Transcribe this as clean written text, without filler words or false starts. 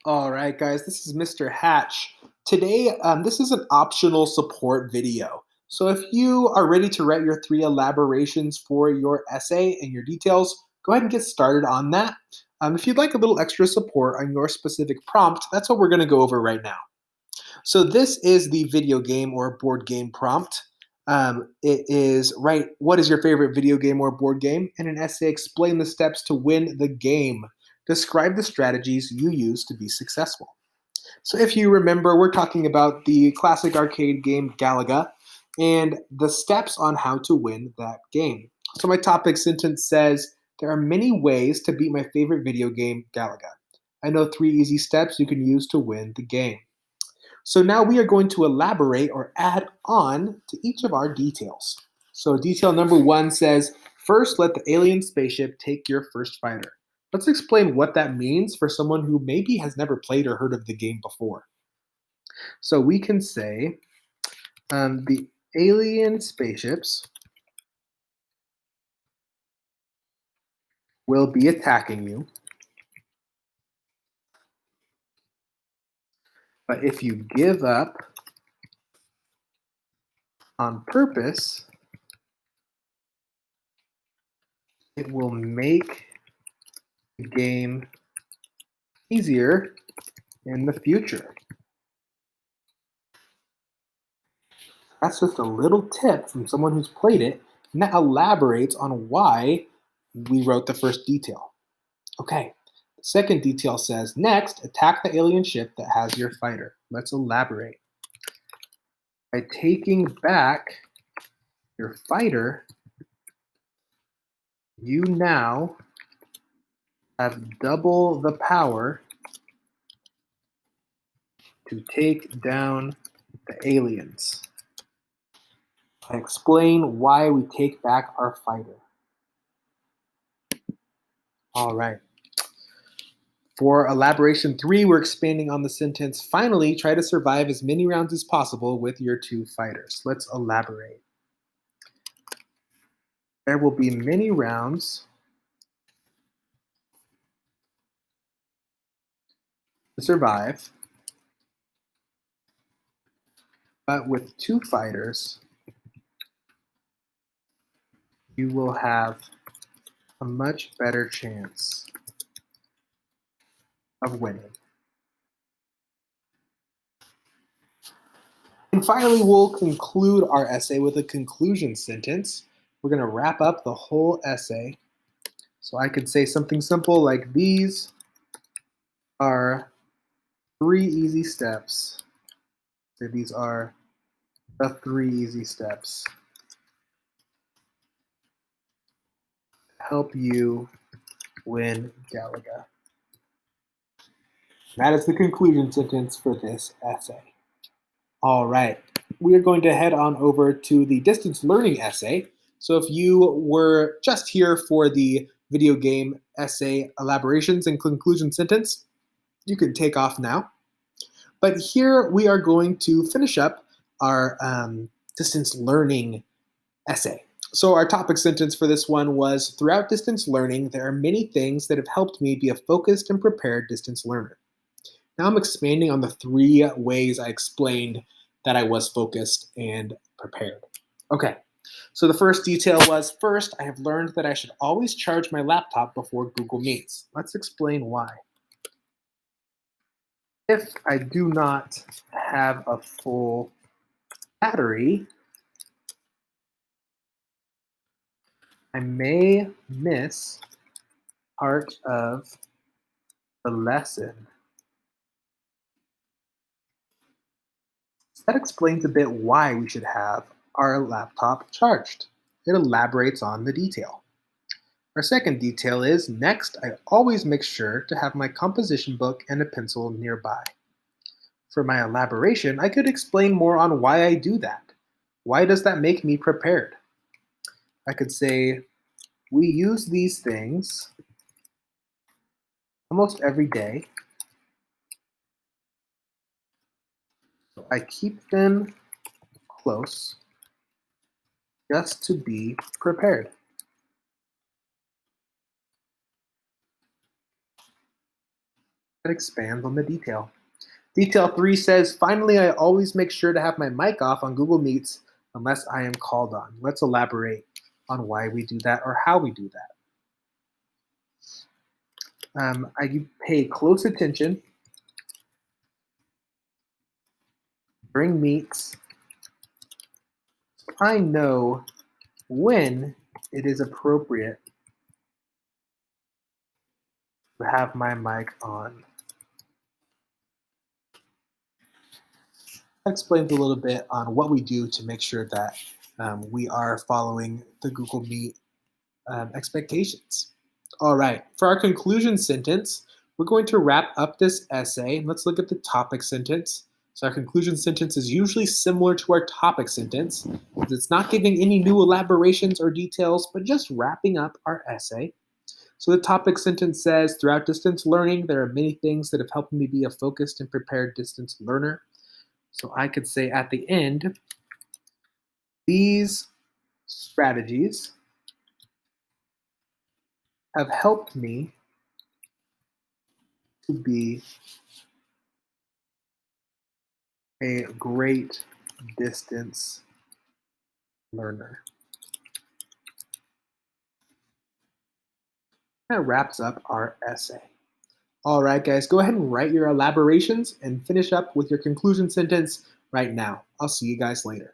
All right, guys, this is Mr. Hatch. Today, this is an optional support video. So if you are ready to write your three elaborations for your essay and your details, go ahead and get started on that. If you'd like a little extra support on your specific prompt, that's what we're going to go over right now. So this is the video game or board game prompt. It is write what is your favorite video game or board game, and an essay explain the steps to win the game. Describe the strategies you use to be successful. So if you remember, we're talking about the classic arcade game Galaga and the steps on how to win that game. So my topic sentence says, there are many ways to beat my favorite video game, Galaga. I know three easy steps you can use to win the game. So now we are going to elaborate or add on to each of our details. So detail number one says, first let the alien spaceship take your first fighter. Let's explain what that means for someone who maybe has never played or heard of the game before. So we can say the alien spaceships will be attacking you, but if you give up on purpose, it will make the game easier in the future. That's just a little tip from someone who's played it, and that elaborates on why we wrote the first detail. Okay, the second detail says, next, attack the alien ship that has your fighter. Let's elaborate. By taking back your fighter, you now have double the power to take down the aliens. I explain why we take back our fighter. All right. For elaboration three, we're expanding on the sentence, finally, try to survive as many rounds as possible with your two fighters. Let's elaborate. There will be many rounds to survive, but with two fighters, you will have a much better chance of winning. And finally, we'll conclude our essay with a conclusion sentence. We're going to wrap up the whole essay. So I could say something simple like, these are three easy steps. So these are the three easy steps to help you win Galaga. That is the conclusion sentence for this essay. All right, we are going to head on over to the distance learning essay. So if you were just here for the video game essay elaborations and conclusion sentence, you can take off now. But here we are going to finish up our distance learning essay. So our topic sentence for this one was, throughout distance learning, there are many things that have helped me be a focused and prepared distance learner. Now I'm expanding on the three ways I explained that I was focused and prepared. Okay, so the first detail was, first, I have learned that I should always charge my laptop before Google Meets. Let's explain why. If I do not have a full battery, I may miss part of the lesson. That explains a bit why we should have our laptop charged. It elaborates on the detail. Our second detail is, next, I always make sure to have my composition book and a pencil nearby. For my elaboration, I could explain more on why I do that. Why does that make me prepared? I could say, we use these things almost every day. So I keep them close just to be prepared. That expands on the detail. Detail 3 says, finally, I always make sure to have my mic off on Google Meets unless I am called on. Let's elaborate on why we do that or how we do that. I pay close attention during meets. I know when it is appropriate to have my mic on. That explains a little bit on what we do to make sure that we are following the Google Meet expectations. All right, for our conclusion sentence, we're going to wrap up this essay. Let's look at the topic sentence. So, our conclusion sentence is usually similar to our topic sentence. It's not giving any new elaborations or details, but just wrapping up our essay. So, the topic sentence says, throughout distance learning, there are many things that have helped me be a focused and prepared distance learner. So, I could say at the end, these strategies have helped me to be a great distance learner. That wraps up our essay. All right, guys, go ahead and write your elaborations and finish up with your conclusion sentence right now. I'll see you guys later.